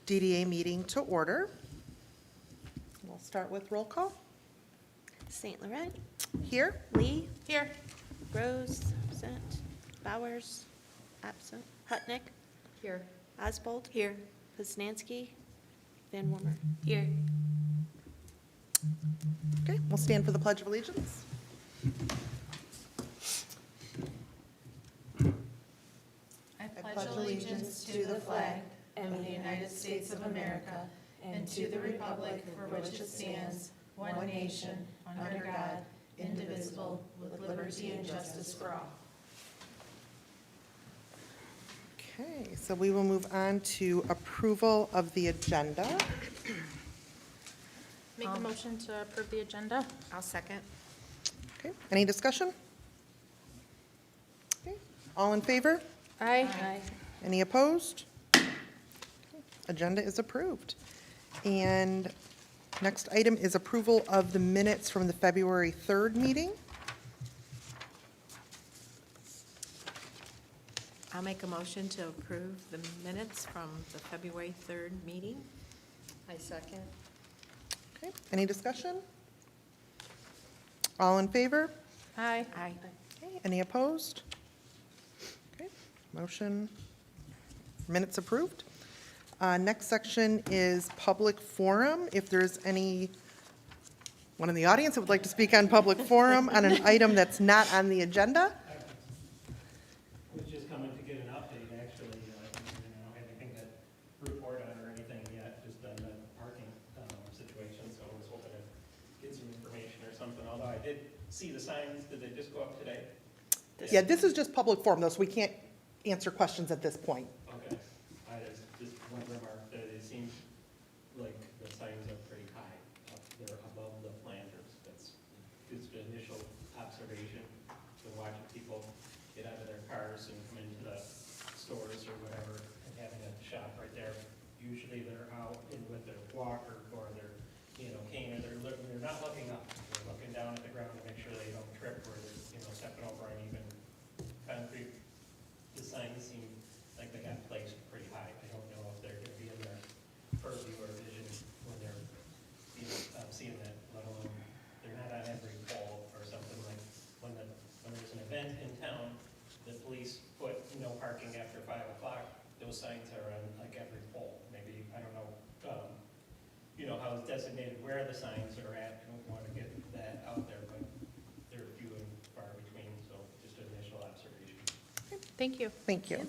DDA meeting to order. We'll start with roll call. St. Laurent, Here. Lee. Here. Rose, absent. Bowers, absent. Hutnick. Here. Oswald. Here. Poznanski. Van Wormer. Here. Okay, we'll stand for the Pledge of Allegiance. I pledge allegiance to the flag of the United States of America and to the republic for which it stands, one nation, under God, indivisible, with liberty and justice for all. Okay, so we will move on to approval of the agenda. Make a motion to approve the agenda. I'll second. Okay, any discussion? Okay, all in favor? Aye. Any opposed? Okay, agenda is approved. And next item is approval of the minutes from the February 3rd meeting. I'll make a motion to approve the minutes from the February 3rd meeting. I second. Okay, any discussion? All in favor? Aye. Aye. Okay, any opposed? Okay, motion, minutes approved. Next section is public forum. If there's any one in the audience that would like to speak on public forum on an item that's not on the agenda, Was just coming to get an update, actually. I don't have anything to report on or anything yet, just on the parking situation, so I was hoping to get some information or something, although I did see the signs. Did they just go up today? yeah, this is just public forum though, so we can't answer questions at this point. Okay. I just one remark that it seems like the signs are pretty high up there above the planters. That's just an initial observation. Been watching people get out of their cars and come into the stores or whatever and having a shop right there. Usually they're out in with their walker or their, cane, or they're not looking up. They're looking down at the ground to make sure they don't trip or they're, stepping over uneven concrete. The signs seem like they got placed pretty high. I don't know if they're gonna be in their purview or vision when they're, seeing that, let alone, they're not on every pole or something like, when there's an event in town, the police put no parking after 5 o'clock, those signs are on like every pole. Maybe, I don't know, how it's designated where the signs are at. I don't want to get that out there, but they're few and far between, so just an initial observation. Thank you. Thank you.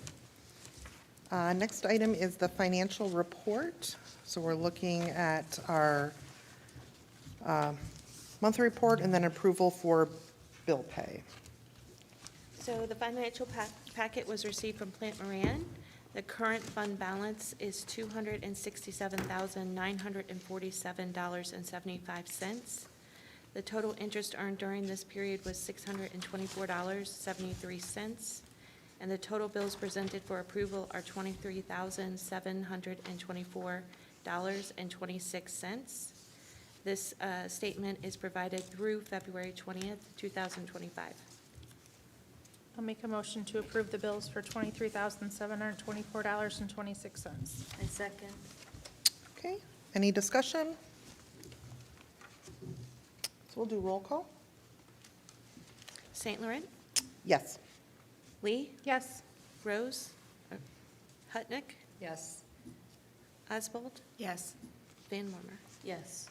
Next item is the financial report. So we're looking at our monthly report and then approval for bill pay. So the financial packet was received from Plant Moran. The current fund balance is $267,947.75. The total interest earned during this period was $624.73. And the total bills presented for approval are $23,724.26. This statement is provided through February 20th, 2025. I'll make a motion to approve the bills for $23,724.26. I second. Okay, any discussion? So we'll do roll call. St. Laurent, Yes. Lee, Yes. Rose, Hutnick, Yes. Oswald, Yes. Van Wormer. Yes.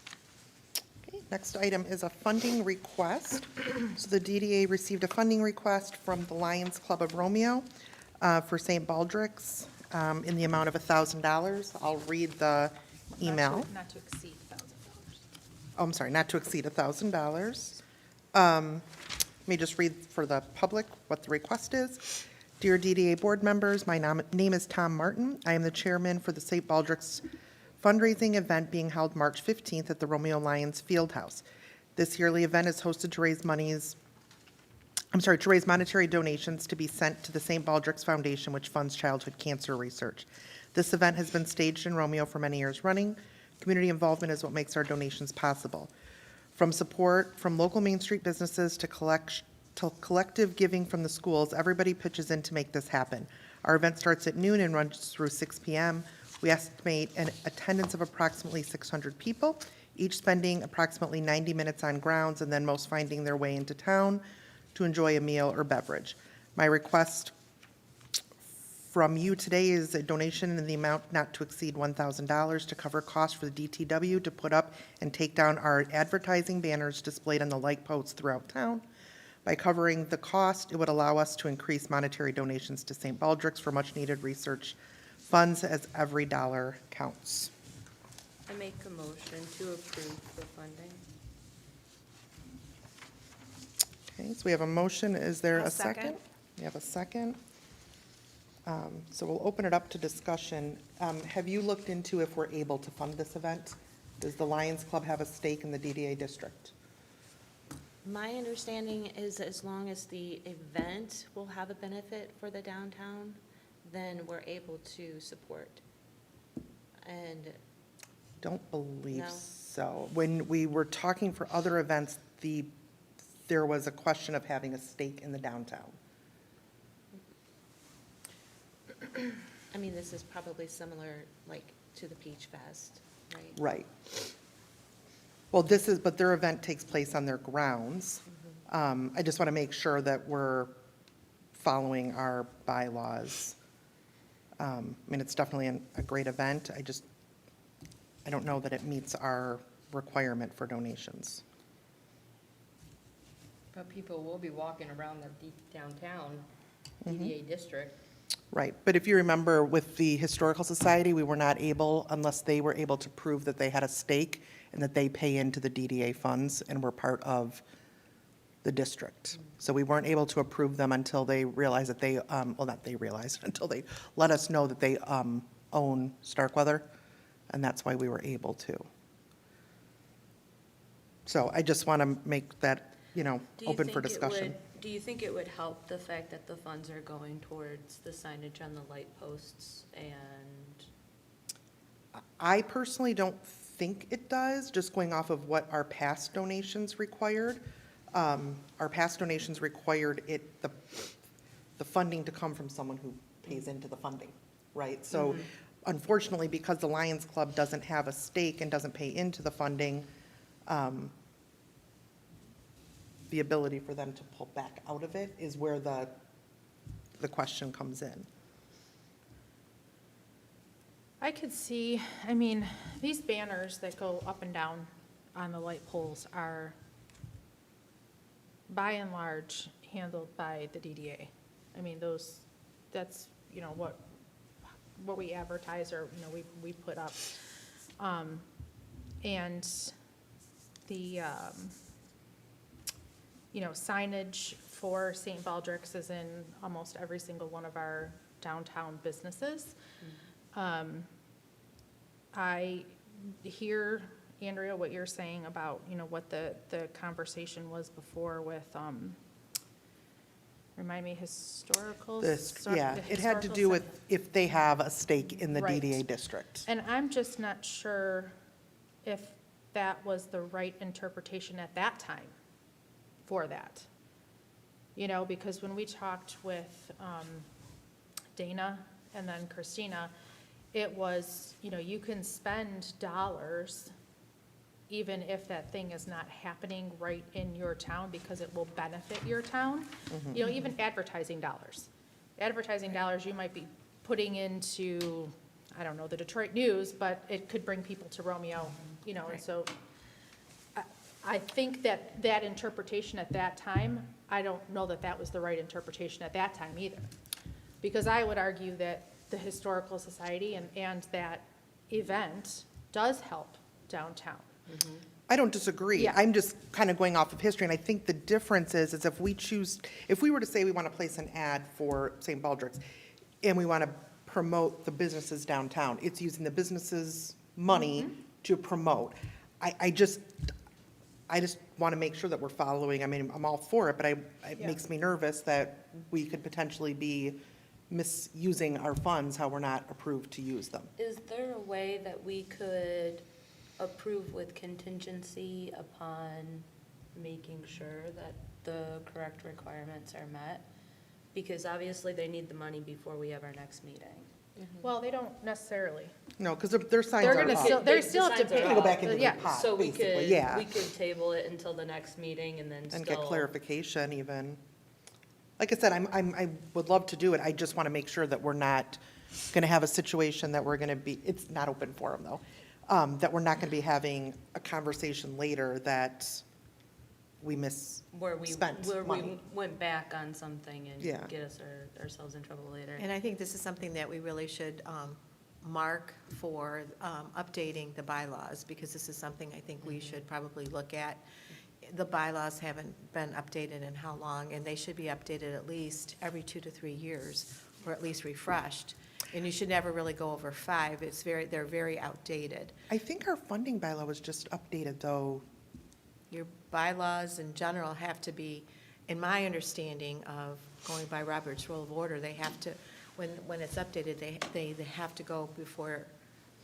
Okay, next item is a funding request. So the DDA received a funding request from the Lions Club of Romeo for St. Baldrick's in the amount of $1,000. I'll read the email. Not to exceed $1,000. Oh, I'm sorry, not to exceed $1,000. Let me just read for the public what the request is. Dear DDA board members, my name is Tom Martin. I am the chairman for the St. Baldrick's fundraising event being held March 15th at the Romeo Lions Fieldhouse. This yearly event is hosted to raise monetary donations to be sent to the St. Baldrick's Foundation, which funds childhood cancer research. This event has been staged in Romeo for many years running. Community involvement is what makes our donations possible. From support from local Main Street businesses to collective giving from the schools, everybody pitches in to make this happen. Our event starts at noon and runs through 6 p.m. We estimate an attendance of approximately 600 people, each spending approximately 90 minutes on grounds and then most finding their way into town to enjoy a meal or beverage. My request from you today is a donation in the amount not to exceed $1,000 to cover costs for the DTW to put up and take down our advertising banners displayed on the light posts throughout town. By covering the cost, it would allow us to increase monetary donations to St. Baldrick's for much-needed research funds, as every dollar counts. I make a motion to approve the funding. Okay, so we have a motion. Is there I'll a second? second. We have a second. So we'll open it up to discussion. Have you looked into if we're able to fund this event? Does the Lions Club have a stake in the DDA district? My understanding is as long as the event will have a benefit for the downtown, then we're able to support. And Don't believe No. so. When we were talking for other events, there was a question of having a stake in the downtown. I mean, this is probably similar, like, to the Peach Fest, right? Right. Well, but their event takes place on their grounds. I just want to make sure that we're following our bylaws. I mean, it's definitely a great event. I don't know that it meets our requirement for donations. But people will be walking around the downtown DDA district. Right, but if you remember with the Historical Society, we were not able, unless they were able to prove that they had a stake and that they pay into the DDA funds and were part of the district. So we weren't able to approve them until they realized that they, well, not they realized, until they let us know that they own Starkweather, and that's why we were able to. So I just want to make that, open for discussion. Do you think it would help the fact that the funds are going towards the signage on the light posts and? I personally don't think it does, just going off of what our past donations required. Our past donations required the funding to come from someone who pays into the funding, right? So unfortunately, because the Lions Club doesn't have a stake and doesn't pay into the funding, the ability for them to pull back out of it is where the question comes in. I could see, these banners that go up and down on the light poles are by and large handled by the DDA. That's, what we advertise or, we put up. And the, signage for St. Baldrick's is in almost every single one of our downtown businesses. I hear, Andrea, what you're saying about, what the conversation was before with, remind me, historical? Yeah, it had to do with if they have a stake in the Right. DDA district. And I'm just not sure if that was the right interpretation at that time for that. Because when we talked with Dana and then Christina, it was, you can spend dollars even if that thing is not happening right in your town because it will benefit your town. Even advertising dollars. Advertising dollars you might be putting into, I don't know, the Detroit News, but it could bring people to Romeo, and so I think that interpretation at that time, I don't know that was the right interpretation at that time either. Because I would argue that the Historical Society and that event does help downtown. I don't disagree. Yeah. I'm just kind of going off of history, and I think the difference is if we were to say we want to place an ad for St. Baldrick's, and we want to promote the businesses downtown, it's using the businesses' money to promote. I just want to make sure that we're following, I'm all for it, but it Yeah. makes me nervous that we could potentially be misusing our funds, how we're not approved to use them. Is there a way that we could approve with contingency upon making sure that the correct requirements are met? Because obviously they need the money before we have our next meeting. Well, they don't necessarily. No, because their signs They're are gonna up. still, they The still have to signs are pay. They're gonna go back into Yeah. the pot, So we basically, could, yeah. we could table it until the next meeting and then still. And get clarification even. Like I said, I would love to do it. I just want to make sure that we're not going to have a situation that we're going to be, it's not open forum though, that we're not going to be having a conversation later that we Where we, misspent where we money. went back on something Yeah. and get ourselves in trouble later. And I think this is something that we really should mark for updating the bylaws, because this is something I think we should probably look at. The bylaws haven't been updated in how long, and they should be updated at least every 2 to 3 years, or at least refreshed. And you should never really go over 5. They're very outdated. I think our funding bylaw was just updated though. Your bylaws in general have to be, in my understanding of going by Robert's Rule of Order, they have to, when it's updated, they have to go before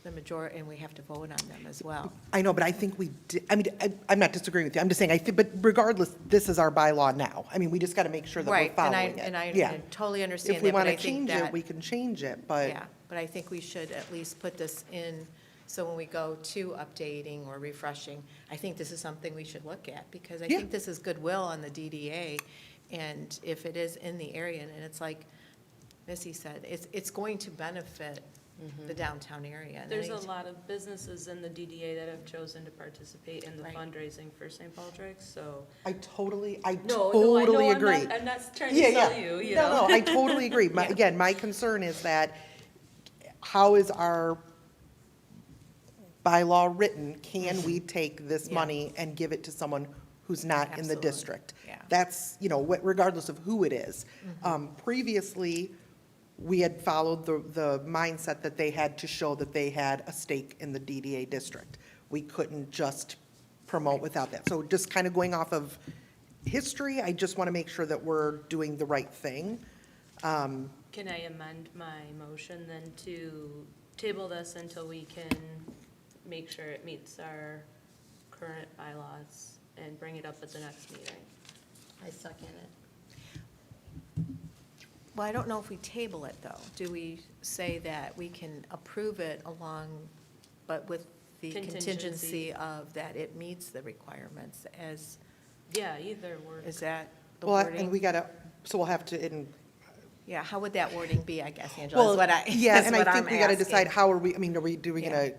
the majority, and we have to vote on them as well. I know, but I think we did, I mean, I'm not disagreeing with you. I'm just saying, I think, but regardless, this is our bylaw now. I mean, we just got to make sure that we're Right, following it. and I Yeah. totally understand If we that, but want I to think change it, that, we can change it, but. yeah, but I think we should at least put this in, so when we go to updating or refreshing, I think this is something we should look at, because I Yeah. think this is goodwill on the DDA, and if it is in the area, and it's like Missy said, it's going to benefit the downtown area. and There's a anytime- lot of businesses in the DDA that have chosen to participate in the Right. fundraising for St. Paul Drake's, so. I totally No, I totally know, agree. I'm not trying to Yeah, sell yeah. you, you No, know? no, I totally agree. Yeah. Again, my concern is that how is our bylaw written? Can we take this Yeah. money and give it to someone who's not in the Absolutely. district? Yeah. That's, regardless of who it is. Previously, we had followed the mindset that they had to show that they had a stake in the DDA district. We couldn't just promote without that. So just kind of going off of history, I just want to make sure that we're doing the right thing. Can I amend my motion then to table this until we can make sure it meets our current bylaws and bring it up at the next meeting? I second it. Well, I don't know if we table it, though. Do we say that we can approve it along, but with the Contingency. contingency of that it meets the requirements as, Yeah, either works. is that the Well, and we wording? gotta, so we'll have to, Yeah, how would that wording be, I guess, Angela, well, is what I, yeah, is and what I I'm think we gotta decide asking. how are we, do we Yeah. gonna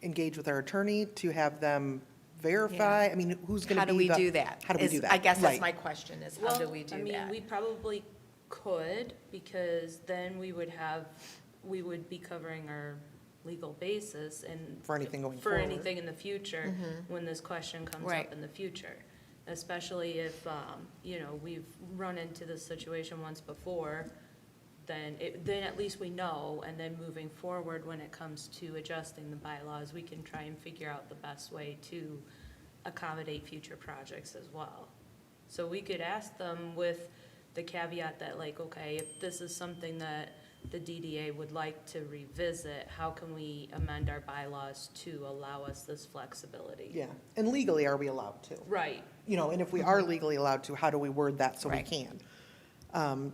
engage with our attorney to have them verify? I mean, who's gonna How be do we the- do that? How do we Is- do that? I guess that's Right. my question, is how do we do Well, I mean, that? we probably could, because then we would be covering our legal basis and. For anything going For forward. anything in the future, when this question comes Right. up in the future. Especially if, we've run into this situation once before, then at least we know, and then moving forward, when it comes to adjusting the bylaws, we can try and figure out the best way to accommodate future projects as well. So we could ask them with the caveat that, like, okay, if this is something that the DDA would like to revisit, how can we amend our bylaws to allow us this flexibility? Yeah, and legally, are we allowed to? Right. And if we are legally allowed to, how do we word that so we Right. can?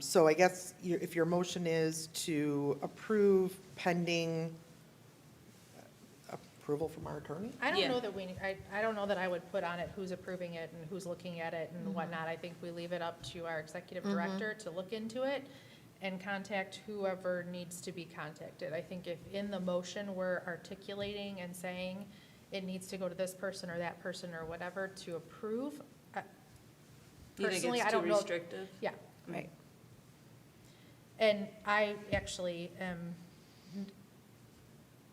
So I guess if your motion is to approve pending approval from our attorney? I don't Yeah. know that I don't know that I would put on it who's approving it and who's looking at it and whatnot. I think we leave it up to our executive director to look into it and contact whoever needs to be contacted. I think if in the motion we're articulating and saying it needs to go to this person or that person or whatever to approve, You think personally, it's I too don't know. restrictive? Yeah, Right. and I actually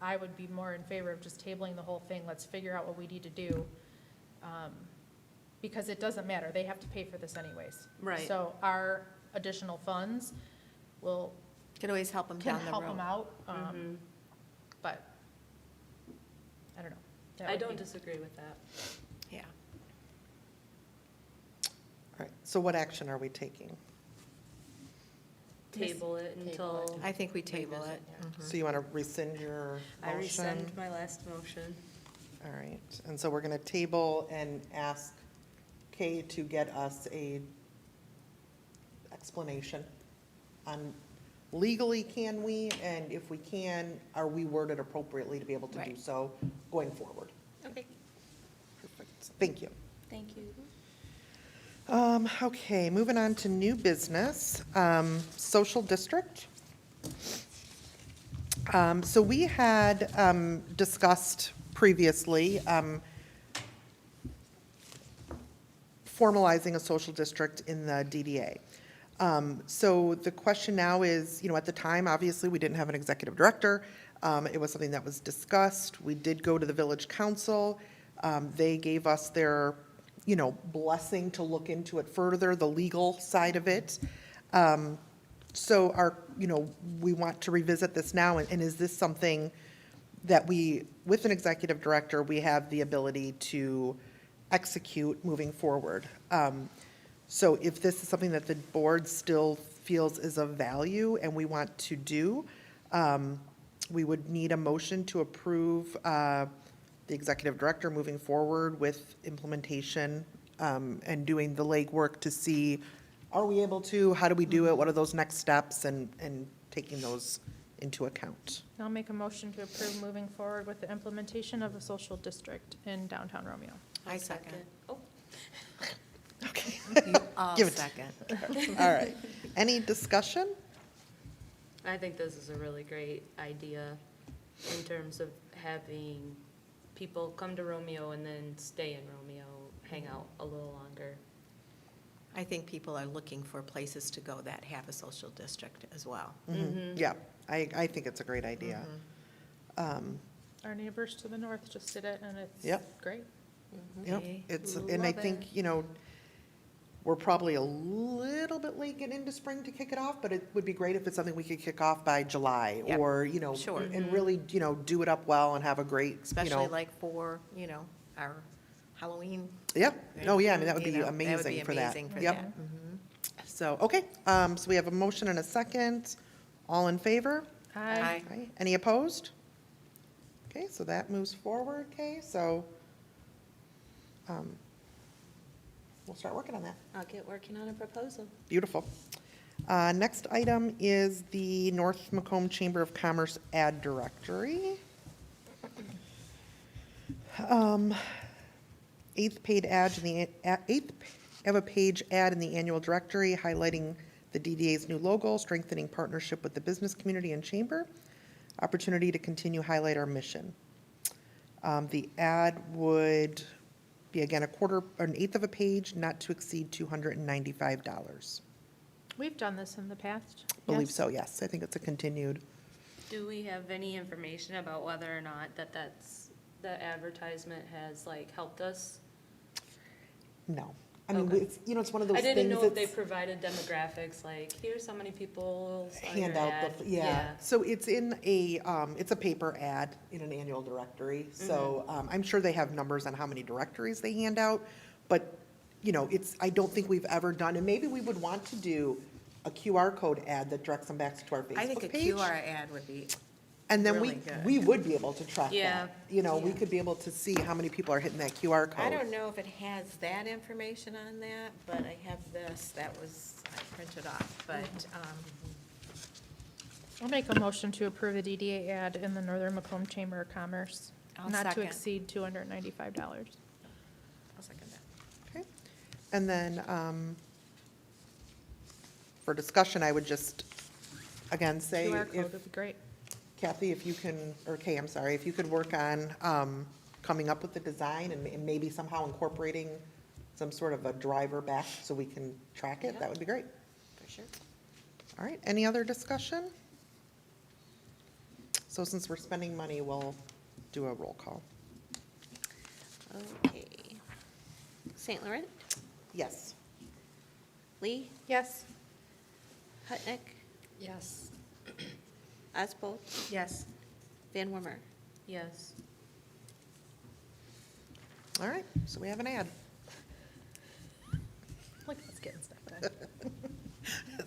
I would be more in favor of just tabling the whole thing. Let's figure out what we need to do. Because it doesn't matter. They have to pay for this anyways. Right. So our additional funds will, Could always help them can down the help them road. out. Mhm. But, I don't know. That I would don't be- disagree with that. Yeah. All right, so what action are we taking? Table it Table until. I think we table it. Revisit, So you want to rescind your motion? I rescind my last motion. All right, and so we're going to table and ask Kay to get us a explanation on legally can we? And if we can, are we worded appropriately to be able to do Right. so going forward? Okay, Perfect. Thank you. thank you. Okay, moving on to new business, social district. So we had discussed previously formalizing a social district in the DDA. So the question now is, at the time, obviously, we didn't have an executive director. It was something that was discussed. We did go to the village council. They gave us their, blessing to look into it further, the legal side of it. So we want to revisit this now, and is this something that with an executive director, we have the ability to execute moving forward? So if this is something that the board still feels is of value and we want to do, we would need a motion to approve the executive director moving forward with implementation and doing the legwork to see, are we able to, how do we do it, what are those next steps, and taking those into account. I'll make a motion to approve moving forward with the implementation of a social district in downtown Romeo. I second. Oh, Okay. I'll Give it- second. All right. Any discussion? I think this is a really great idea in terms of having people come to Romeo and then stay in Romeo, hang out a little longer. I think people are looking for places to go that have a social district as well. Yeah, I think it's a great idea. Our neighbors to the north just did it, and it's Yep. great. Yep, and I Love think, we're probably a little bit late getting into spring to kick it off, but it would be great if it's something we could kick off by July, Yep. or, Sure. and really, do it up well and have a great, Especially like for, our Halloween. Yep, oh, yeah, I mean, that would be That would amazing be for that. amazing for Yep. that. Mhm. So, okay, so we have a motion and a second. All in favor? Aye. Aye. Any opposed? Okay, so that moves forward, okay, so we'll start working on that. I'll get working on a proposal. Beautiful. Next item is the North Macomb Chamber of Commerce ad directory. Eighth of a page ad in the annual directory highlighting the DDA's new logo, strengthening partnership with the business community and chamber, opportunity to continue highlight our mission. The ad would be, again, an eighth of a page, not to exceed $295. We've done this in the past. Believe yes? so, yes. I think it's a continued. Do we have any information about whether or not the advertisement has helped us? No. I mean, Okay. it's one of those I things. didn't know if they it's provided demographics, here's how many people saw your hand out ad. yeah. So it's it's a paper ad in an annual directory. So I'm sure they have numbers on how many directories they hand out. But, I don't think we've ever done, and maybe we would want to do a QR code ad that directs them back to our Facebook page. I think a QR ad would be, And then really good. we would be able to track Yeah. that. We could be able to see how many people are hitting that QR code. I don't know if it has that information on that, but I have this, I printed off, but, I'll make a motion to approve the DDA ad in the Northern Macomb Chamber of Commerce, I'll not to second. exceed $295. I'll second that. Okay. And then, for discussion, I would just, again, say, QR if, code would be great. Kathy, if you can, or Kay, I'm sorry, if you could work on coming up with the design and maybe somehow incorporating some sort of a driver back so we can track it, that would be great. For sure. All right, any other discussion? So since we're spending money, we'll do a roll call. Okay. St. Laurent, Yes. Lee, Yes. Hutnick, Yes. Ospold, Yes. Van Wormer. Yes. All right, so we have an ad. Look at us getting stuff done.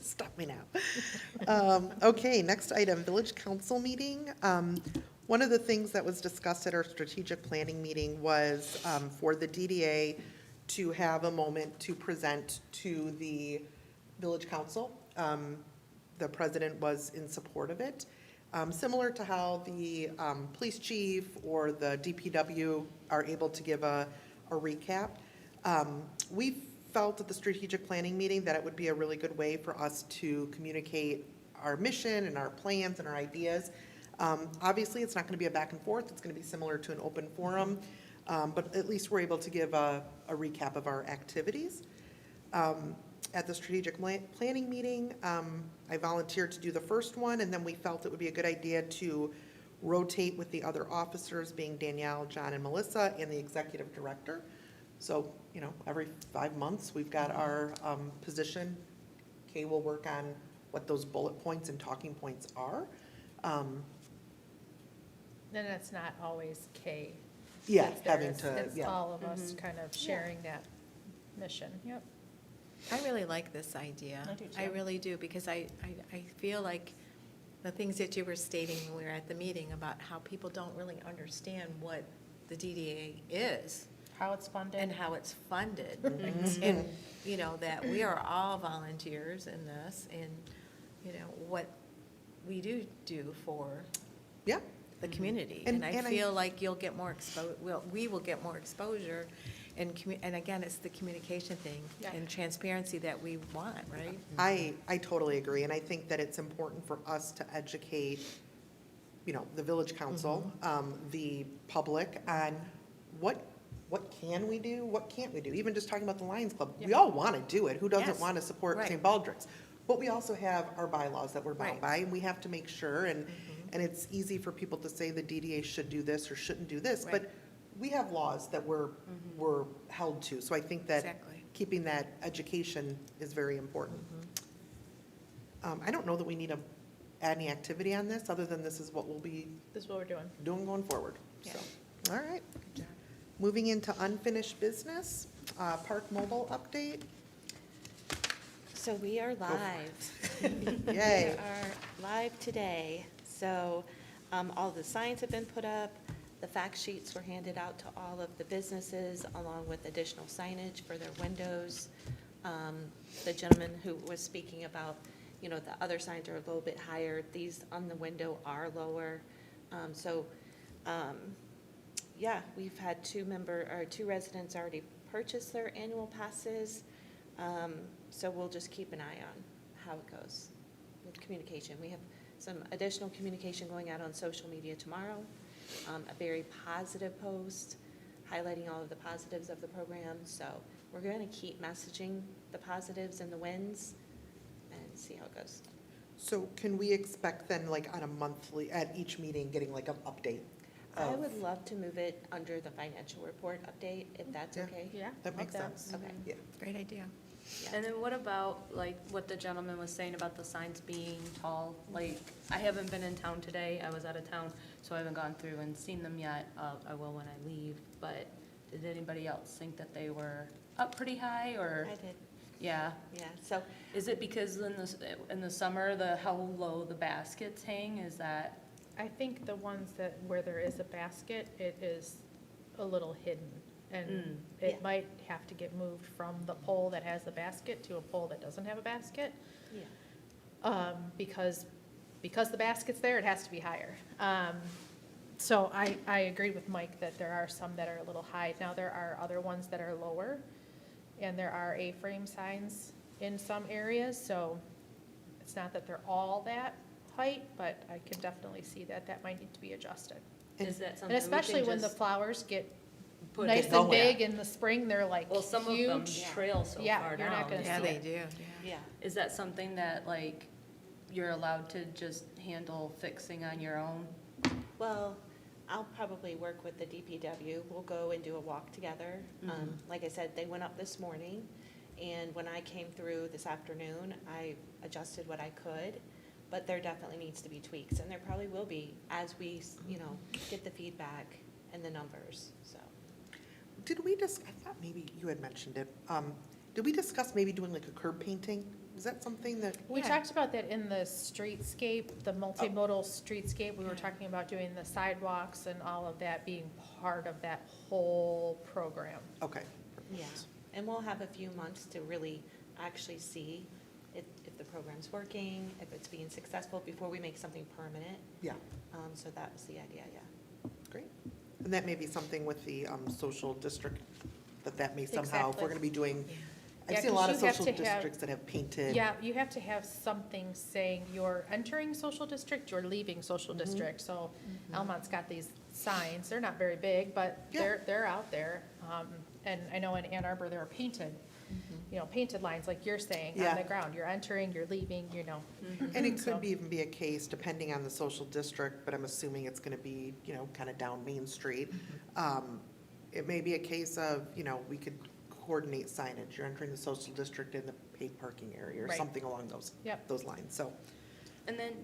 Stop me now. Okay, next item, village council meeting. One of the things that was discussed at our strategic planning meeting was for the DDA to have a moment to present to the village council the president was in support of it. Similar to how the police chief or the DPW are able to give a recap. We felt at the strategic planning meeting that it would be a really good way for us to communicate our mission and our plans and our ideas. Obviously, it's not going to be a back and forth. It's going to be similar to an open forum, but at least we're able to give a recap of our activities. At the strategic planning meeting, I volunteered to do the first one, and then we felt it would be a good idea to rotate with the other officers, being Danielle, John, and Melissa, and the executive director. So, you know, every 5 months, we've got our position. Kay will work on what those bullet points and talking points are. Then it's not always Kay. Yeah, that's there. having to, It's yeah. all of us kind of sharing that mission, yep. I really like this idea. I do too. I really do, because I feel like the things that you were stating when we were at the meeting about how people don't really understand what the DDA is How it's funded. and how it's funded. And, you know, that we are all volunteers in this, and, you know, what we do for Yeah, the community. And- And I and I- feel like you'll get more we will get more exposure, and again, it's the communication thing Yeah. and transparency that we want, right? I totally agree, and I think that it's important for us to educate, you know, the village council, the public on what can we do, what can't we do? Even just talking about the Lions Club, we all want to do it. Who doesn't Yes, want to support right. St. Baldrick's? But we also have our bylaws that we're bound Right. by, and we have to make sure, and it's easy for people to say the DDA should do this or shouldn't do this, Right. but we have laws that we're held to. So I think that Exactly. keeping that education is very important. I don't know that we need to add any activity on this, other than this is what we'll be This is what we're doing. doing going forward. Yeah. So, all right. Moving into unfinished business, Park Mobile update. So we are live. We Yay. are live today. So all the signs have been put up. The fact sheets were handed out to all of the businesses along with additional signage for their windows. The gentleman who was speaking about, you know, the other signs are a little bit higher. These on the window are lower. Yeah, we've had two residents already purchase their annual passes. So we'll just keep an eye on how it goes with communication. We have some additional communication going out on social media tomorrow. A very positive post highlighting all of the positives of the program. So we're going to keep messaging the positives and the wins and see how it goes. So can we expect then, like, on a monthly, at each meeting, getting like an update? I of- would love to move it under the financial report update, if that's Yeah. okay. Yeah. That makes love that. sense. Okay. Yeah. Great idea. Yeah. And then what about, like, what the gentleman was saying about the signs being tall? Like, I haven't been in town today, I was out of town, so I haven't gone through and seen them yet. I will when I leave, but did anybody else think that they were up pretty high, or? I did, Yeah, yeah. So is it because in the summer, how low the baskets hang, is that? I think the ones where there is a basket, it is a little hidden. And Yeah. it might have to get moved from the pole that has the basket to a pole that doesn't have a basket. yeah. Because the basket's there, it has to be higher. So I agree with Mike that there are some that are a little high. Now, there are other ones that are lower, and there are A-frame signs in some areas, so it's not that they're all that height, but I can definitely see that might need to be adjusted. Is that something And we especially can when the just flowers get put nice it and somewhere? big in the spring, they're like Well, some of them huge. trail so Yeah, far you're not down. gonna Yeah, see they it. do, Yeah. Is that something that, like, you're allowed to just handle fixing on your own? Well, I'll probably work with the DPW. We'll go and do a walk together. Like I said, they went up this morning, and when I came through this afternoon, I adjusted what I could, but there definitely needs to be tweaks, and there probably will be as we, you know, get the feedback and the numbers, so. Did we I thought maybe you had mentioned it. Did we discuss maybe doing like a curb painting? Is that something that, We Yeah. talked about that in the streetscape, the multimodal streetscape. We were talking about doing the sidewalks and all of that being part of that whole program. okay. Yeah, and we'll have a few months to really actually see if the program's working, if it's being successful, before we make something permanent. Yeah, So that was the idea, yeah. great. And that may be something with the social district, that may somehow, if Exactly. we're going to be doing, I've Yeah, seen a lot of 'cause you have social to have- districts that have painted. Yeah, you have to have something saying you're entering social district, you're leaving social district. So Almont's got these signs, they're not very big, but Yeah. they're out there. And I know in Ann Arbor, there are painted, painted lines, like you're saying, on Yeah. the ground. You're entering, you're leaving, And it So- could be even be a case, depending on the social district, but I'm assuming it's going to be, kind of down Main Street. It may be a case of, we could coordinate signage. You're entering the social district in the paid parking area or Right. something along those, Yep. those lines. So, And then,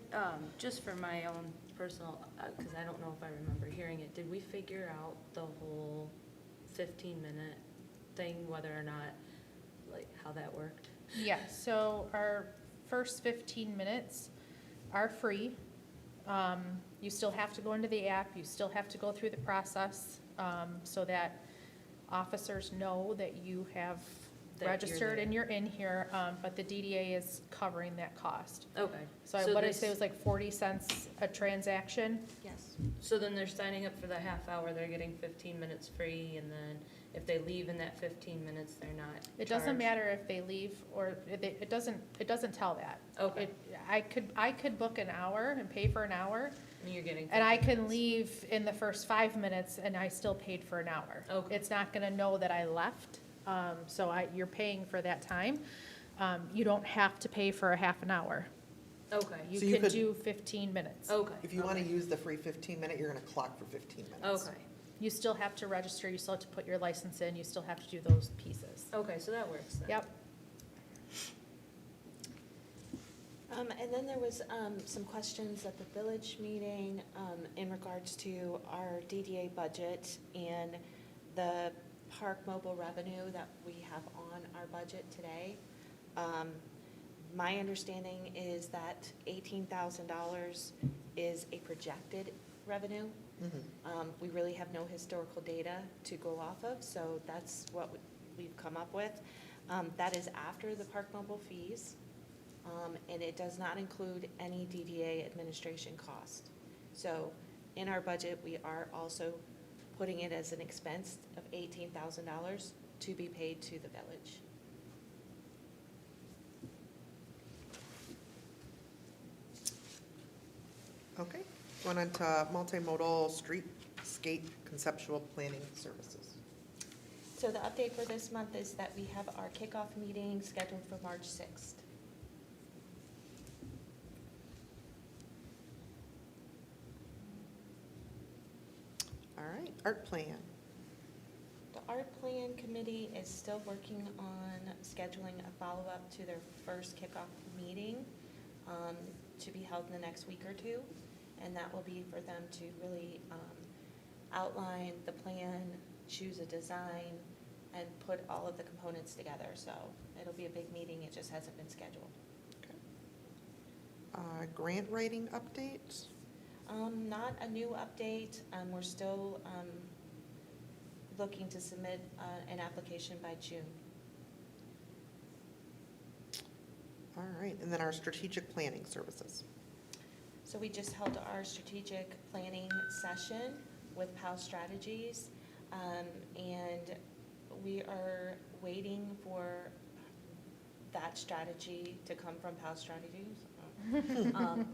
just for my own personal, because I don't know if I remember hearing it, did we figure out the whole 15-minute thing, whether or not, like, how that worked? Yeah, so our first 15 minutes are free. You still have to go into the app, you still have to go through the process, so that officers know that you have That you're registered and there. you're in here, but the DDA is covering that cost. Okay. So what I this- say was like 40 cents a transaction. Yes. So then they're signing up for the half hour, they're getting 15 minutes free, and then if they leave in that 15 minutes, they're not It doesn't charged? matter if they leave or, it doesn't tell that. Okay, I could book an hour and pay for an hour, and you're getting. and I 15 can minutes. leave in the first 5 minutes and I still paid for an hour. Okay. It's not gonna know that I left, so you're paying for that time. You don't have to pay for a half an hour. Okay, You So you can could- do 15 minutes. okay. if you want to okay. use the free 15-minute, you're going to clock for 15 minutes. Okay, You still have to register, you still have to put your license in, you still have to do those pieces. okay, so that works then. Yep. And then there was some questions at the village meeting in regards to our DDA budget and the park mobile revenue that we have on our budget today. My understanding is that $18,000 is a projected revenue. Mhm. We really have no historical data to go off of, so that's what we've come up with. That is after the park mobile fees, and it does not include any DDA administration cost. So in our budget, we are also putting it as an expense of $18,000 to be paid to the village. Okay, going on to multimodal streetscape conceptual planning services. So the update for this month is that we have our kickoff meeting scheduled for March 6th. All right, art plan. The art plan committee is still working on scheduling a follow-up to their first kickoff meeting to be held in the next week or two. And that will be for them to really outline the plan, choose a design, and put all of the components together. So it'll be a big meeting, it just hasn't been scheduled. Grant writing update. Not a new update, we're still looking to submit an application by June. All right, and then our strategic planning services. So we just held our strategic planning session with POW Strategies, and we are waiting for that strategy to come from POW Strategies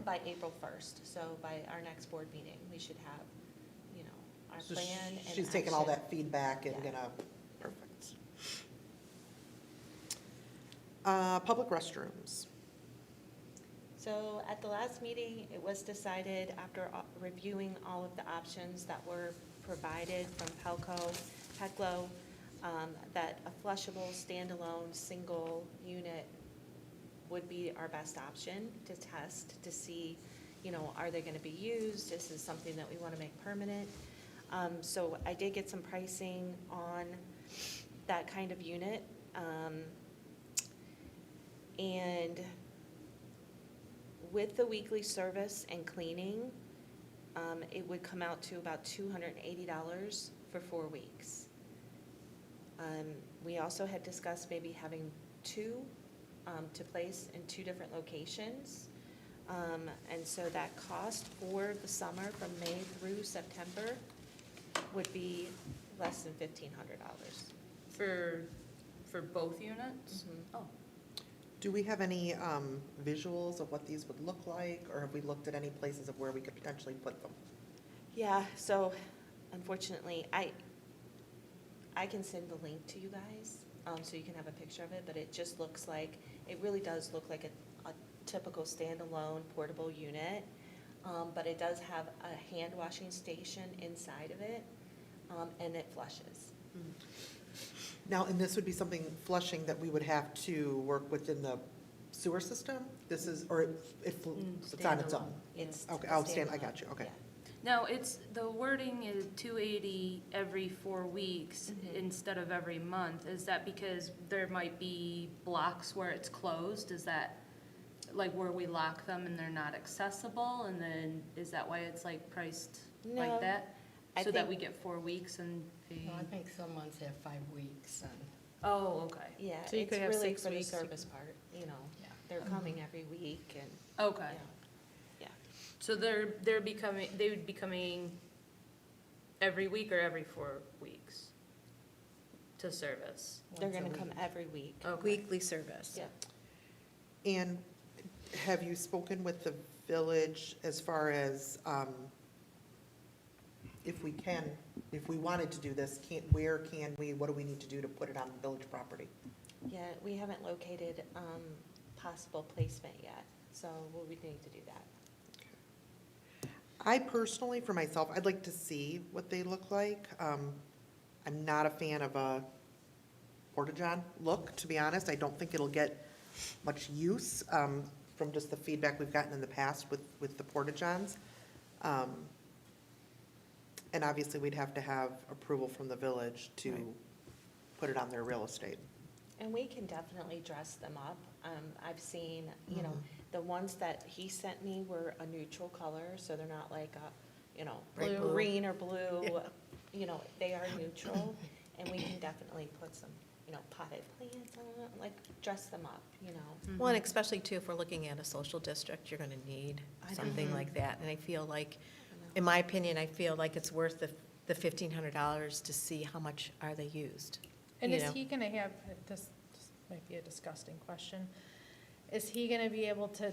by April 1st. So by our next board meeting, we should have, our So plan and she's taking all action. that feedback and Yeah. gonna, perfect. Public restrooms. So at the last meeting, it was decided after reviewing all of the options that were provided from PECLO, that a flushable, standalone, single unit would be our best option to test, to see, are they gonna be used? This is something that we wanna make permanent. So I did get some pricing on that kind of unit. And with the weekly service and cleaning, it would come out to about $280 for 4 weeks. We also had discussed maybe having 2 to place in 2 different locations. And so that cost for the summer from May through September would be less than $1,500. For both units? Mhm. Oh, Do we have any visuals of what these would look like, or have we looked at any places of where we could potentially put them? Yeah, so unfortunately, I can send the link to you guys, so you can have a picture of it, but it just looks like, it really does look like a typical standalone portable unit, but it does have a hand washing station inside of it, and it flushes. Now, and this would be something flushing that we would have to work within the sewer system? This is, or it's on its own? It's Okay, I standalone, got you, okay. yeah. now it's, the wording is 280 every 4 weeks Mhm. instead of every month. Is that because there might be blocks where it's closed? Is that like where we lock them and they're not accessible? And then, is that why it's like priced No, like that? I So that think- we get 4 weeks and pay? Well, I think some months have 5 weeks, and Oh, okay, Yeah, So you it's could have really 6 for the weeks. service part, you know, Yeah. they're coming every week and, okay. yeah. So they would be coming every week or every 4 weeks to service? They're Once a gonna come week. every week. Okay. Weekly service. Yeah. And have you spoken with the village as far as, if we wanted to do this, where can we, what do we need to do to put it on village property? Yeah, we haven't located, possible placement yet, so we'll be needing to do that. I personally, for myself, I'd like to see what they look like. I'm not a fan of a porta-john look, to be honest. I don't think it'll get much use, from just the feedback we've gotten in the past with the porta-johns. And obviously, we'd have to have approval from the village to put it on their real estate. And we can definitely dress them up. I've seen, you know, the ones that he sent me were a neutral color, so they're not like a, you know, Blue. green or blue. You know, they are neutral, and we can definitely put some, you know, potted plants on them, like dress them up, you know. Well, and especially too, if we're looking at a social district, you're gonna need I something know. like that. And I feel like, in my opinion, I feel like it's worth the $1,500 to see how much are they used. And you is know? he gonna have, this might be a disgusting question, is he gonna be able to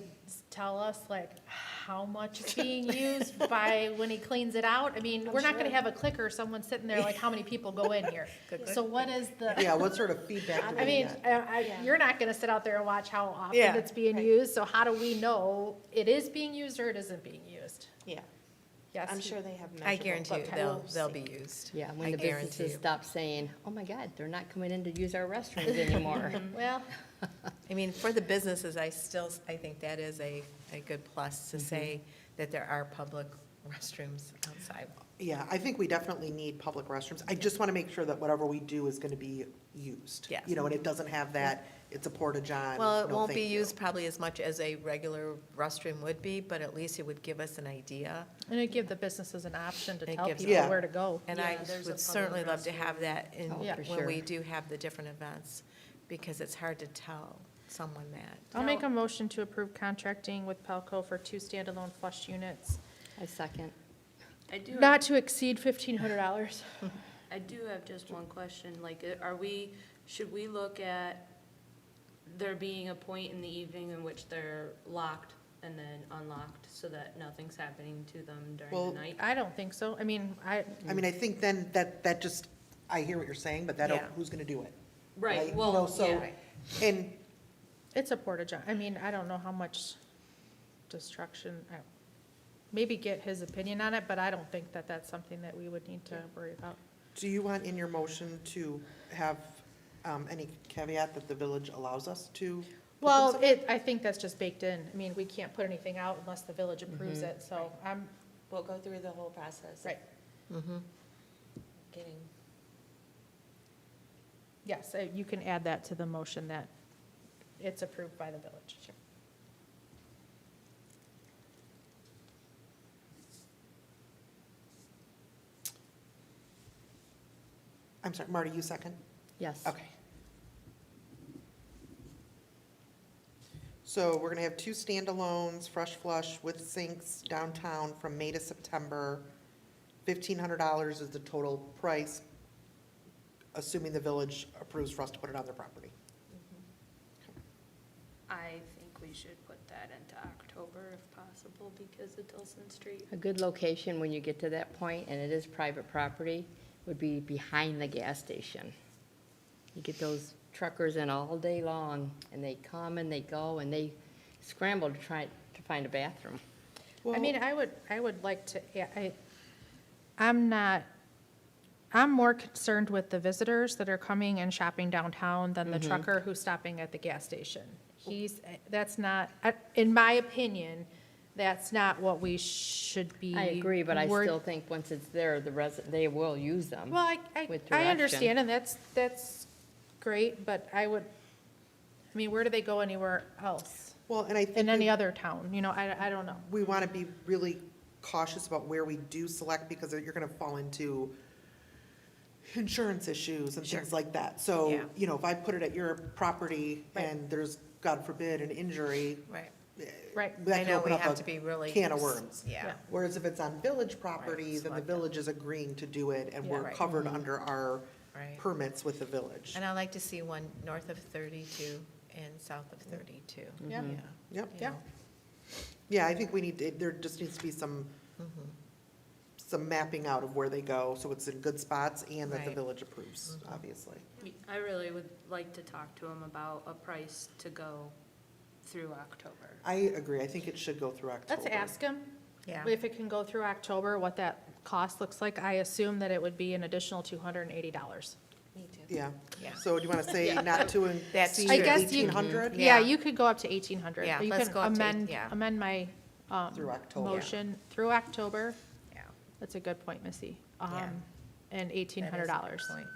tell us like how much is being used by when he cleans it out? I mean, we're not gonna sure. have a clicker, someone sitting there like, how many people go in here? So what is the, Yeah, what sort of feedback do I we mean, get? Yeah. you're not gonna sit out there and watch how often Yeah. it's being Right. used, so how do we know it is being used or it isn't being used? Yeah, Yes. I'm sure they have I measurable. guarantee you, but they'll we'll be see. used. yeah, I when the guarantee businesses you. stop saying, oh my God, they're not coming in to use our restrooms anymore. Well, I mean, for the businesses, I think that is a good plus to say that there are public restrooms outside. Yeah, I think we definitely need public restrooms. I just want to make sure that whatever we do is going to be used. Yes. You know, and it doesn't have that, it's a porta-john. Well, it no, won't be thank you. used probably as much as a regular restroom would be, but at least it would give us an idea. and it give the businesses an option to It tell gives- people Yeah. where to go. And Yeah, I there's a would certainly public love to have that in, Oh, Yeah. for when we sure. do have the different events, because it's hard to tell someone that. I'll make a motion to approve contracting with Pelco for 2 standalone flush units, I second. I do, not to exceed $1,500. I do have just one question, like, should we look at there being a point in the evening in which they're locked and then unlocked so that nothing's happening to them during Well, the night? I don't think so. I mean, I mean, I think then that just, I hear what you're saying, but Yeah. who's going to do it? Right, You well, know, so- yeah. And it's a porta john. I mean, I don't know how much destruction, maybe get his opinion on it, but I don't think that that's something that we would need to worry about. do you want in your motion to have any caveat that the village allows us to? put Well, them somewhere? I think that's just baked in. I mean, we can't put anything out unless the village approves it, so I'm, We'll go through the whole process. of right. Getting, Yes, you can add that to the motion that it's approved by the village. Sure. I'm sorry, Marty, you second? Yes. Okay. So we're gonna have 2 standalones, fresh flush with sinks downtown from May to September. $1,500 is the total price, assuming the village approves for us to put it on their property. I think we should put that into October if possible because of Tilson Street. A good location when you get to that point, and it is private property, would be behind the gas station. You get those truckers in all day long, and they come and they go, and they scramble to try to find a bathroom. I mean, I would like to, I'm more concerned with the visitors that are coming and shopping downtown than the trucker who's stopping at the gas station. That's not, in my opinion, that's not what we should be. I agree, but I wor- still think once it's there, they will use them. Well, with I direction. understand, and that's great, but I mean, where do they go anywhere else? Well, and I think. In any other town, I don't know. We want to be really cautious about where we do select because you're going to fall into insurance issues and things like that. So, Yeah. if I put it at your property and there's, God forbid, an injury, Right. Right. that I can know open we up have a to be really. can of worms. Yeah. Whereas if it's on village property, Right, then the select village is agreeing to do it and Yeah, we're right. covered under our Right. permits with the village. And I like to see one north of 32 and south of 32. Yeah. Yeah. Yep. You Yeah. know. Yeah, I think there just needs to be some mapping out of where they go, so it's in good spots and that the Right. village approves, obviously. I really would like to talk to him about a price to go through October. I agree, I think it should go through October. Let's ask him. Yeah. If it can go through October, what that cost looks like. I assume that it would be an additional $280. Me too. Yeah, Yeah. so do you want to say not to That's exceed I guess you- 1,800? Yeah, Yeah. you could go up to 1,800. Yeah, You let's can go up to amend my Through October. motion through October. Yeah. That's a good point, Missy. Yeah. And That is a $1,800. good point.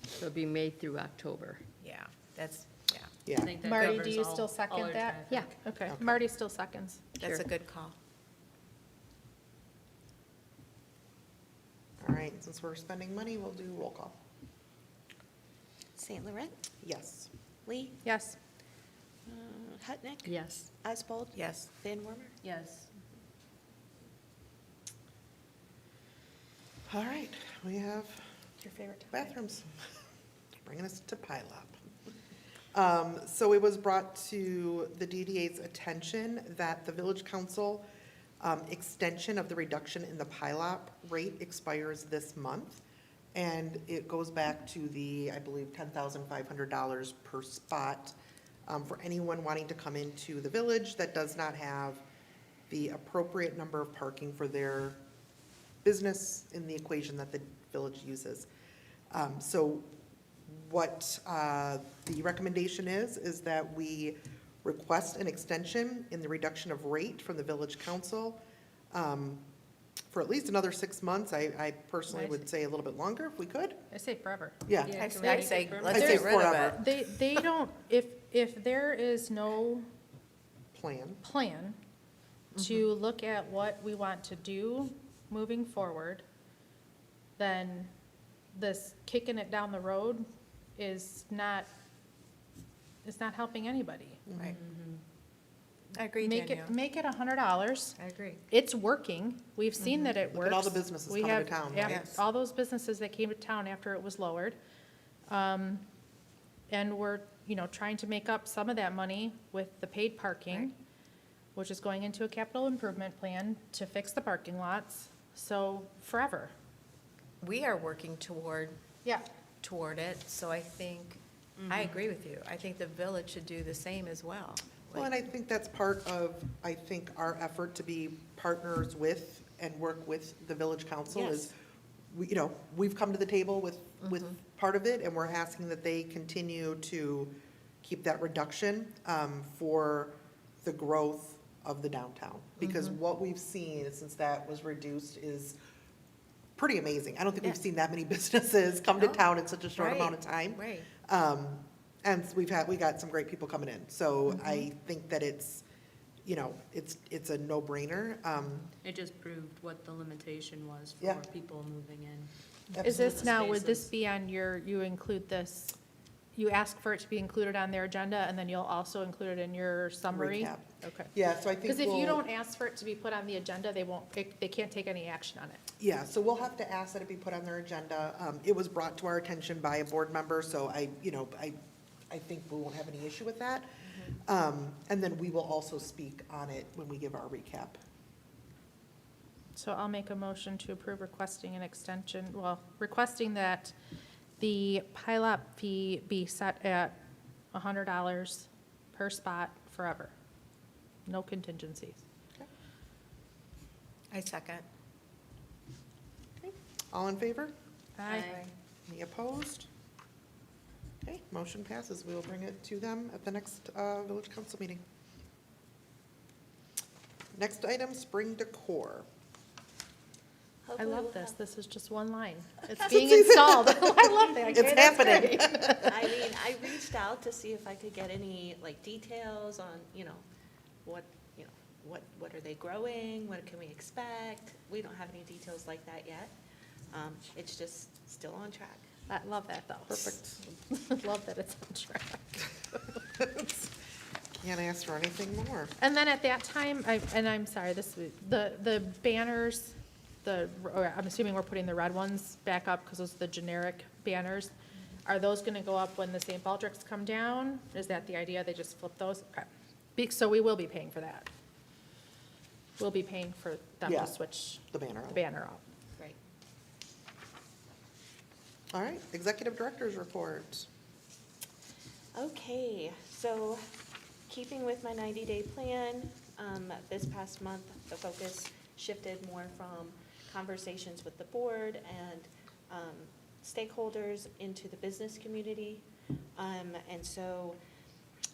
So it'll be made through October. Yeah, that's, yeah, Yeah, I think that Marty, do covers you all- still all second our that? traffic. Okay, Okay. Marty still seconds. that's a Sure. good call. all right, since we're spending money, we'll do roll call. St. Laurent, Yes. Lee, Yes. Hutnick, Yes. Oswald, Yes. Van Wormer. Yes. All right, we have Your favorite topic? bathrooms, bringing us to pile up. So it was brought to the DDA's attention that the village council extension of the reduction in the pile-up rate expires this month. And it goes back to the, I believe, $10,500 per spot for anyone wanting to come into the village that does not have the appropriate number of parking for their business in the equation that the village uses. So what the recommendation is that we request an extension in the reduction of rate from the village council for at least another 6 months. I personally would say a little bit longer if we could. I say forever. Yeah. Yeah. I'd Can we I'd make say, it permanent? let's I'd say get rid of forever. it. They don't, if there is no Plan. plan to look at what we want to do moving forward, then this kicking it down the road is not helping anybody. Right. I agree, Make Danielle. it, make it $100. I agree. It's working. We've seen that it Look works. at all the businesses We coming to have- town, yeah, right? Yes. all those businesses that came to town after it was lowered. And we're, trying to make up some of that money with the paid parking, Right. which is going into a capital improvement plan to fix the parking lots. So forever. We are working toward Yeah. it, so I think, I agree with you. I think the village should do the same as well. Well, and I think that's part of, our effort to be partners with and work with the village council is, we've come to the table with part of it, and we're asking that they continue to keep that reduction for the growth of the downtown. Because what we've seen since that was reduced is pretty amazing. I don't think we've Yeah. seen that many businesses come to No. town in such a short Right. amount of time. Right. And we got some great people coming in. So I think that it's a no-brainer. It just proved what the limitation was Yeah. for people moving in. Is this Absolutely. now, would this Spaces. be on you include this you ask for it to be included on their agenda, and then you'll also include it in your summary? Recap. Okay. Yeah, so I think Because if you we'll- don't ask for it to be put on the agenda, they can't take any action on it. Yeah, so we'll have to ask that it be put on their agenda. It was brought to our attention by a board member, so I think we won't have any issue with that. And then we will also speak on it when we give our recap. So I'll make a motion to approve requesting an extension, requesting that the pilot fee be set at $100 per spot forever. No contingencies. I second. All in favor? Aye. Any opposed? Okay, motion passes. We will bring it to them at the next village council meeting. Next item, spring decor. I Hopefully love we'll this. have- This is just one line. It's being installed. I love that. It's Okay, that's happening. great. I mean, I reached out to see if I could get any, like, details on, what are they growing? What can we expect? We don't have any details like that yet. It's just still on track. I love that, though. Perfect. Love that it's on track. Can't ask for anything more. And then at that time, I'm sorry, the banners, I'm assuming we're putting the red ones back up because those are the generic banners. Are those gonna go up when the St. Baldrick's come down? Is that the idea? They just flip those? Okay. So we will be paying for that. We'll be paying for them Yeah. to switch The banner. the banner up. Right. All right, executive director's report. Okay, so keeping with my 90-day plan, this past month, the focus shifted more from conversations with the board and stakeholders into the business community. And so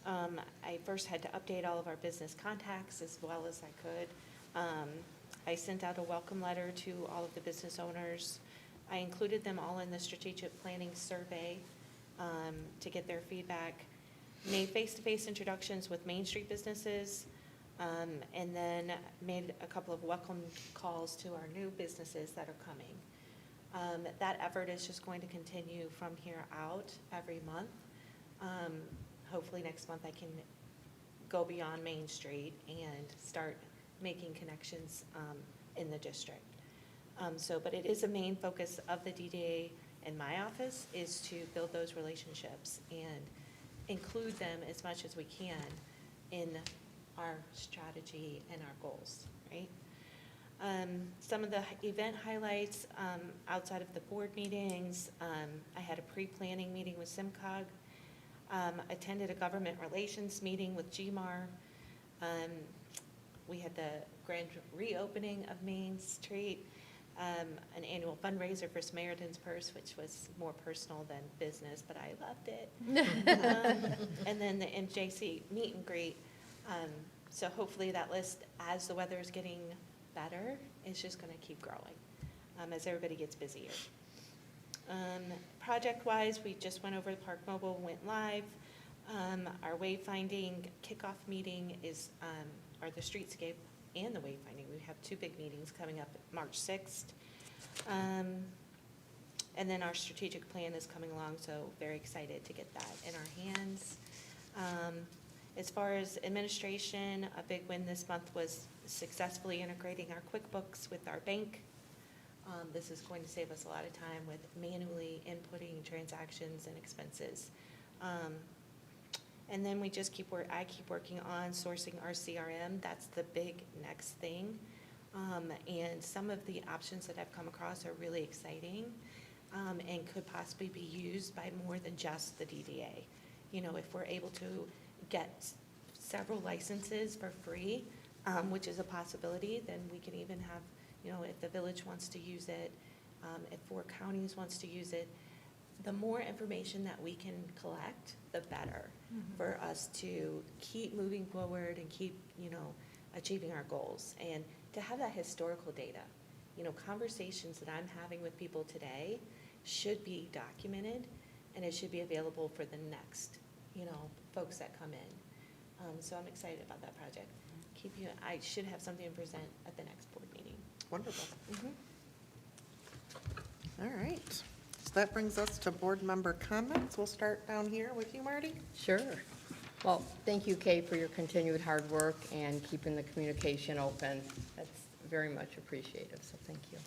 I first had to update all of our business contacts as well as I could. I sent out a welcome letter to all of the business owners. I included them all in the strategic planning survey to get their feedback. Made face-to-face introductions with Main Street businesses, and then made a couple of welcome calls to our new businesses that are coming. That effort is just going to continue from here out every month. Hopefully next month I can go beyond Main Street and start making connections in the district. But it is a main focus of the DDA in my office is to build those relationships and include them as much as we can in our strategy and our goals, right? Some of the event highlights outside of the board meetings, I had a pre-planning meeting with SIMCOG, attended a government relations meeting with GMAR. We had the grand reopening of Main Street, an annual fundraiser for Samaritan's Purse, which was more personal than business, but I loved it. And then the MJC meet and greet. So hopefully that list, as the weather is getting better, is just going to keep growing as everybody gets busier. Project-wise, we just went over Park Mobile, went live. Our wayfinding kickoff meeting is, or the streetscape and the wayfinding. We have two big meetings coming up March 6th. And then our strategic plan is coming along, so very excited to get that in our hands. As far as administration, a big win this month was successfully integrating our QuickBooks with our bank. This is going to save us a lot of time with manually inputting transactions and expenses. And then we just I keep working on sourcing our CRM. That's the big next thing. And some of the options that I've come across are really exciting and could possibly be used by more than just the DDA. You know, if we're able to get several licenses for free, which is a possibility, then we can even have, you know, if the village wants to use it, if 4 counties wants to use it, the more information that we can collect, the better for us to keep moving forward and keep, you know, achieving our goals. And to have that historical data, you know, conversations that I'm having with people today should be documented, and it should be available for the next, you know, folks that come in. So I'm excited about that project. I should have something to present at the next board meeting. Wonderful. All right. So that brings us to board member comments. We'll start down here with you, Marty. Sure. Well, thank you, Kay, for your continued hard work and keeping the communication open. That's very much appreciated, so thank you.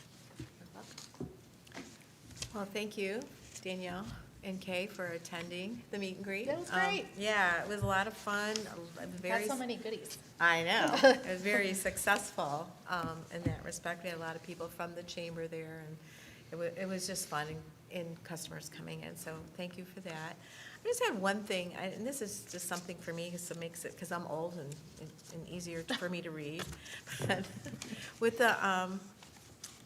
Well, thank you, Danielle and Kay, for attending the meet and greet. That was great. Yeah, it was a lot of fun, very. Got so many goodies. I know. It was very successful in that respect. We had a lot of people from the chamber there, and it was just fun and customers coming in, so thank you for that. I just had one thing, and this is just something for me, because it makes it, because I'm old and easier for me to read. But with the,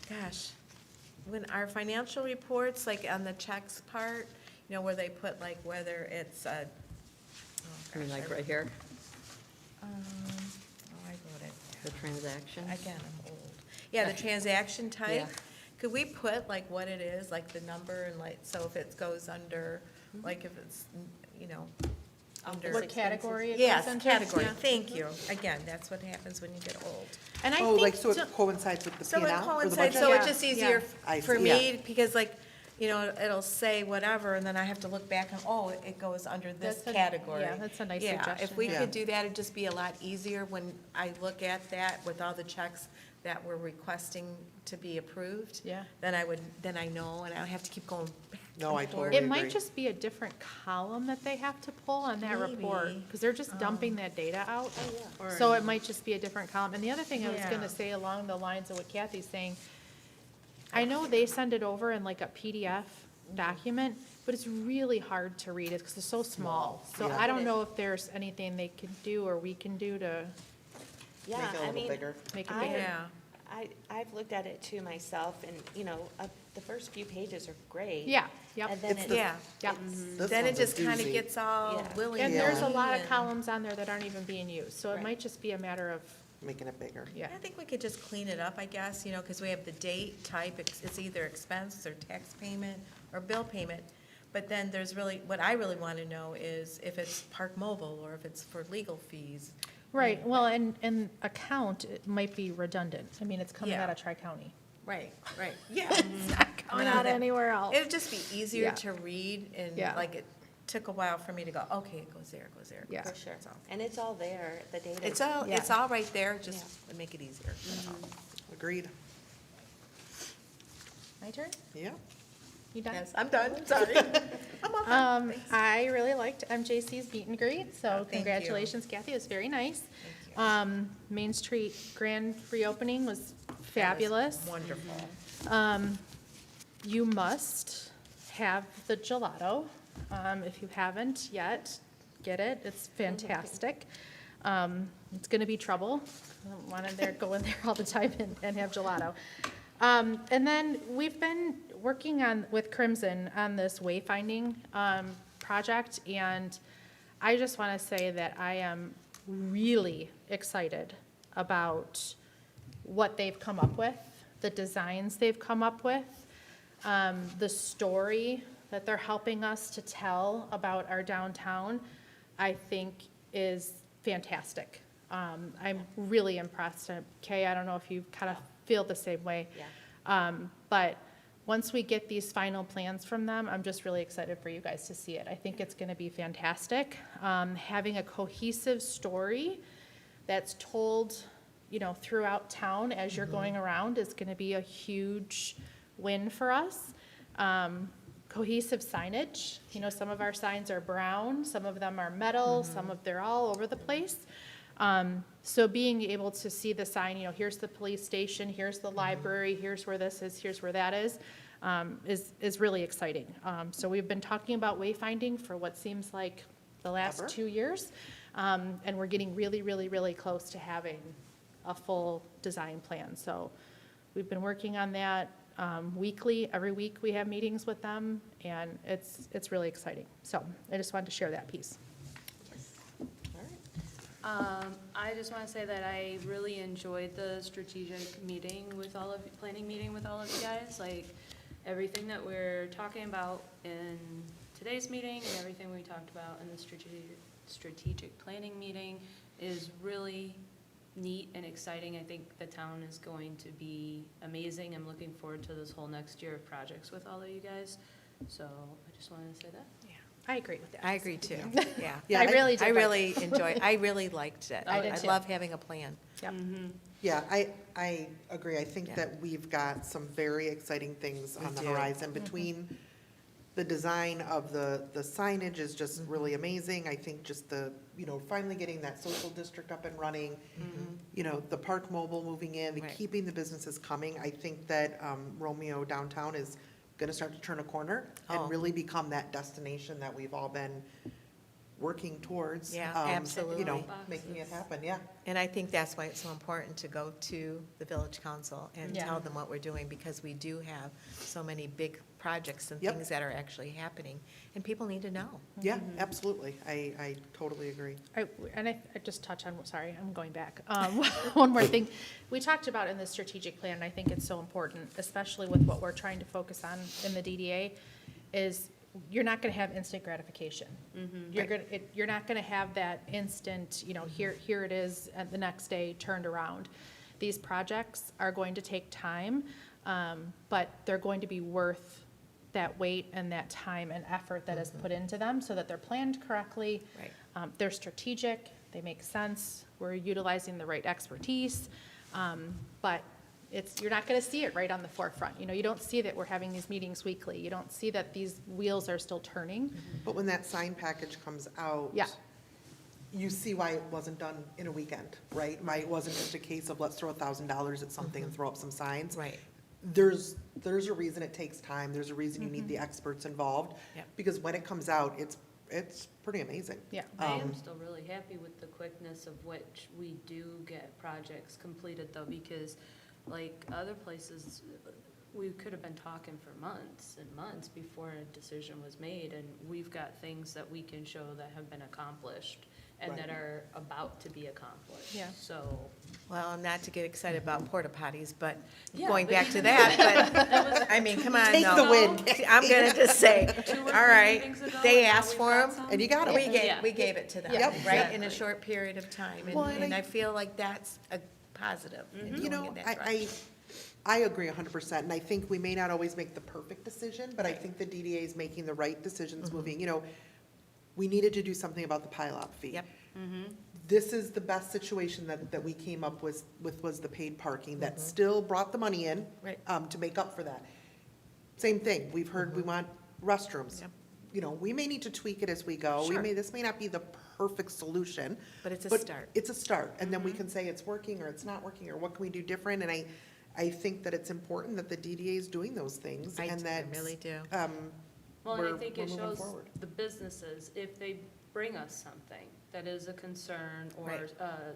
gosh, when our financial reports, like on the checks part, you know, where they put like whether it's a, I mean, like right here, I wrote it. the transaction. Again, I'm old. Yeah, the transaction Yeah. type. Could we put like what it is, like the number and like, so if it goes under, like if it's, you know, under. What category it Yes, goes under? category, Yeah. thank you. Again, that's what happens when you get old. And I Oh, like, think, so it coincides with the So P and it L or the coincides, budget? so Yeah. it's just easier I for see, me, because like, you know, it'll say whatever, and then I have to look back and, oh, it goes under this That's a- category. yeah, that's a nice Yeah, suggestion. if we Yeah. could do that, it'd just be a lot easier when I look at that with all the checks that we're requesting to be approved. Yeah. Then then I know, and I don't have to keep going back. No, I and forth. totally it might agree. just be a different column that they have to pull on that report, Maybe. because they're just dumping that data out. Or- So it might just be a different column. And the other thing I was Yeah. gonna say along the lines of what Kathy's saying, I know they send it over in like a PDF document, but it's really hard to read, because it's so small. So Yeah. I don't know if there's anything they can do or we can do to Yeah, Make it a I little mean, bigger. make it I- bigger. Yeah, I've looked at it too myself, and, you know, the first few pages are great. Yeah, yep. And then It's it, the- yeah. Yep. This Then it one's a just kind of doozy. gets all Yeah. willy. And there's a Yeah. lot of columns on there that aren't even being used, so it Right. might just be a matter of, Making it bigger. yeah. I think we could just clean it up, I guess, you know, because we have the date type, it's either expense or tax payment or bill payment. But then there's really, what I really want to know is if it's Park Mobile or if it's for legal fees. Right, well, and account, it might be redundant. I mean, it's coming Yeah. out of Tri-County. Right, yeah. It's not Coming out anywhere else. It'd just be easier Yeah. to read, and Yeah. like, it took a while for me to go, okay, it goes there, it goes there. it Yeah. goes for sure. there. That's all. And it's all there, the data. It's all, Yeah. it's all right there, just Yeah. would make it easier. That's all. Agreed. My turn? Yeah. You done? Yes, I'm done, sorry. I'm all done. Thanks. I really liked MJC's meet and greet, so Oh, thank you. congratulations, Kathy, it was very nice. Thank you. Main Street grand reopening was That was fabulous. Wonderful. You must have the gelato. If you haven't yet, get it, it's fantastic. It's gonna be trouble. I don't want to go in there all the time and have gelato. And then we've been working with Crimson on this wayfinding project, and I just want to say that I am really excited about what they've come up with, the designs they've come up with, the story that they're helping us to tell about our downtown, I think is fantastic. I'm really impressed. Kay, I don't know if you kind of feel the same way. Yeah. But once we get these final plans from them, I'm just really excited for you guys to see it. I think it's going to be fantastic. Having a cohesive story that's told, you know, throughout town as you're going around is going to be a huge win for us. Cohesive signage, you know, some of our signs are brown, some of them are metal, they're all over the place. So being able to see the sign, you know, here's the police station, here's the library, here's where this is, here's where that is really exciting. So we've been talking about wayfinding for what seems like the last Ever. 2 years. And we're getting really, really, really close to having a full design plan. So we've been working on that weekly. Every week we have meetings with them, and it's really exciting. So I just wanted to share that piece. I just want to say that I really enjoyed the strategic meeting with all of, planning meeting with all of you guys. Like, everything that we're talking about in today's meeting and everything we talked about in the strategic planning meeting is really neat and exciting. I think the town is going to be amazing. I'm looking forward to this whole next year of projects with all of you guys. So I just wanted to say that. I agree with that. I agree too, yeah. Yeah, I really did. I really enjoy, I really liked it. I did I too. love having a plan. Yep. Yeah, I agree. I think that we've got some very exciting things on the do. horizon between the design of the signage is just really amazing. I think just the, finally getting that social district up and running, the Park Mobile moving in, Right. keeping the businesses coming. I think that Romeo downtown is going to start to turn a corner Oh. and really become that destination that we've all been working towards. Yeah, You absolutely. know, making it happen, yeah. And I think that's why it's so important to go to the village council and Yeah. tell them what we're doing, because we do have so many big projects and Yep. things that are actually happening, and people need to know. Yeah, absolutely. I totally agree. I just touch on, sorry, I'm going back. One more thing. We talked about in the strategic plan, and I think it's so important, especially with what we're trying to focus on in the DDA, is you're not gonna have instant gratification. You're not gonna have that instant, here it is, and the next day turned around. These projects are going to take time, but they're going to be worth that wait and that time and effort that is put into them, so that they're planned correctly. Right. They're strategic, they make sense, we're utilizing the right expertise, but you're not gonna see it right on the forefront. You don't see that we're having these meetings weekly, you don't see that these wheels are still turning. But when that sign package comes out. Yeah. You see why it wasn't done in a weekend, right? Why it wasn't just a case of let's throw $1,000 at something and throw up some signs. Right. There's a reason it takes time, there's a reason you need the experts involved. Yep. Because when it comes out, it's pretty amazing. Yeah. I am Um, still really happy with the quickness of which we do get projects completed though, because like other places, we could have been talking for months and months before a decision was made, and we've got things that we can show that have been accomplished and that Right. are about to be accomplished. Yeah. So. Well, not to get excited about porta potties, but Yeah, going but back to even that, that was but, I mean, come on, Take the no. win. I'm gonna just say, 2 or all 3 right, meetings ago, they and now asked we've for got them, some. And you got 'em. Yeah. we gave it to them, Yep, right, in a exactly. short period of time, Well, and and I feel like that's a positive in You going know, in that I direction. agree 100%, and I think we may not always make the perfect decision, but I think the DDA is making the right decisions moving, we needed to do something about the pilot fee. Yep. This is the best situation that we came up with was the paid parking, that still brought the money in. Right. To make up for that. Same thing, we've heard we want restrooms. Yep. We may need to tweak it as we go. Sure. This may not be the perfect solution. But it's a start. It's a start, and then we can say it's working or it's not working, or what can we do different? And I think that it's important that the DDA is doing those things, and that. really do. Well, and we're I think we're it moving shows forward. the businesses, if they bring us something that is a concern or Right.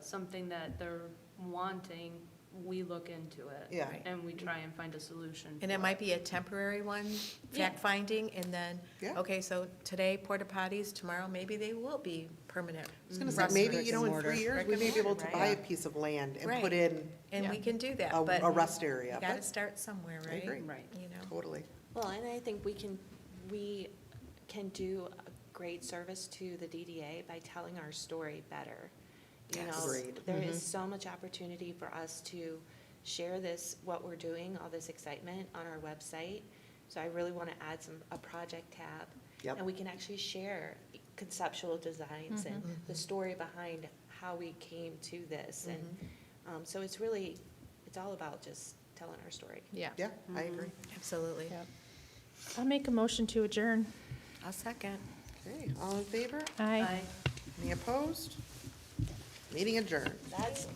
something that they're wanting, we look into it. Yeah. Right. And we try and find a solution. And for it might be a temporary one, Yeah. fact-finding, and then, Yeah. okay, so today porta potties, tomorrow maybe they will be permanent. I was gonna say, maybe, Brick and in mortar. 3 years, Brick we and may be able mortar, to right. buy a piece of land and Right. put in And we can do that, a but rest area. you gotta but- start somewhere, I right? agree. Right. You know? Totally. Well, and I think we can do a great service to the DDA by telling our story better. You Yes. know, Agreed. there is so much opportunity for us to share what we're doing, all this excitement on our website. So I really want to add a project tab. Yep. And we can actually share conceptual designs and the story behind how we came to this. And so it's all about just telling our story. Yeah. Yeah, I agree. Absolutely. Yep. I'll make a motion to adjourn. I'll second. Okay, all in favor? Aye. Aye. Any opposed? Meeting adjourned. That's